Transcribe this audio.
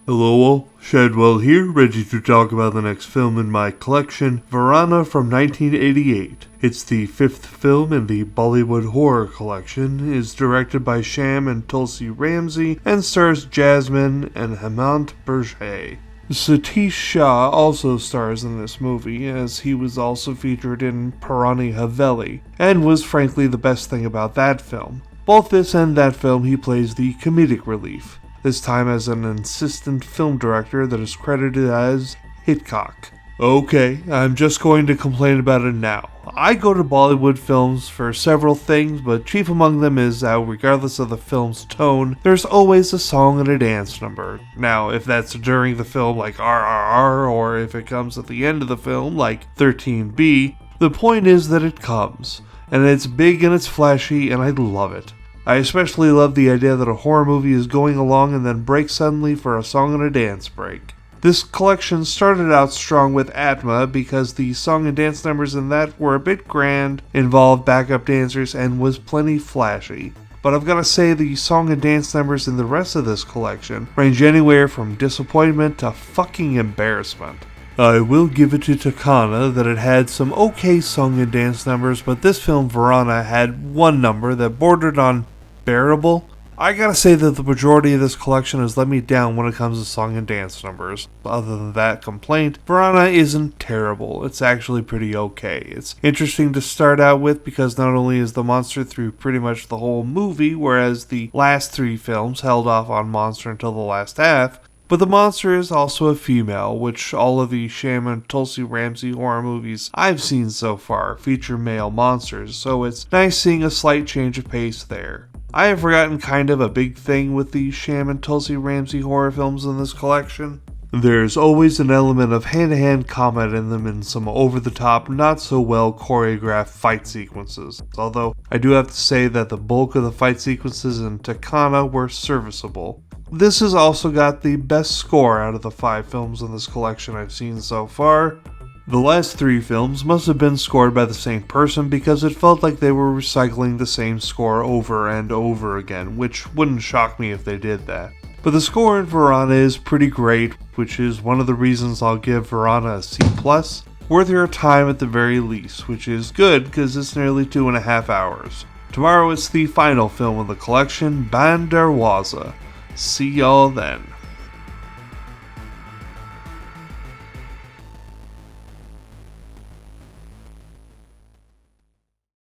Hello all, Shadwell here, ready to talk about the next film in my collection, Veerana from 1988. It's the fifth film in the Bollywood horror collection, is directed by Shyam and Tulsi Ramsey, and stars Jasmine and Hemant Burjay. Satish Shah also stars in this movie, as he was also featured in Purani Haveli, and was frankly the best thing about that film. Both this and that film he plays the comedic relief, this time as an assistant film director that is credited as Hitchcock. Okay, I'm just going to complain about it now. I go to Bollywood films for several things, but chief among them is how, regardless of the film's tone, there's always a song and a dance number. Now, if that's during the film like RRR, or if it comes at the end of the film like 13B, the point is that it comes. And it's big and it's flashy, and I love it. I especially love the idea that a horror movie is going along and then breaks suddenly for a song and a dance break. This collection started out strong with Atma because the song and dance numbers in that were a bit grand, involved backup dancers, and was plenty flashy. But I've got to say the song and dance numbers in the rest of this collection range anywhere from disappointment to fucking embarrassment. I will give it to Takana that it had some okay song and dance numbers, but this film Veerana had one number that bordered on bearable. I gotta say that the majority of this collection has let me down when it comes to song and dance numbers. Other than that complaint, Veerana isn't terrible. It's actually pretty okay. It's interesting to start out with because not only is the monster through pretty much the whole movie, whereas the last three films held off on monster until the last half, but the monster is also a female, which all of the Shyam and Tulsi Ramsey horror movies I've seen so far feature male monsters, so it's nice seeing a slight change of pace there. I have forgotten kind of a big thing with the Shyam and Tulsi Ramsey horror films in this collection. There's always an element of hand-to-hand combat in them and some over-the-top, not-so-well choreographed fight sequences, although I do have to say that the bulk of the fight sequences in Takana were serviceable. This has also got the best score out of the 5 films in this collection I've seen so far. The last 3 films must have been scored by the same person because it felt like they were recycling the same score over and over again, which wouldn't shock me if they did that. But the score in Veerana is pretty great, which is one of the reasons I'll give Veerana a C+, worth your time at the very least, which is good because it's nearly 2.5 hours. Tomorrow it's the final film of the collection, Ban Darwaza. See y'all then.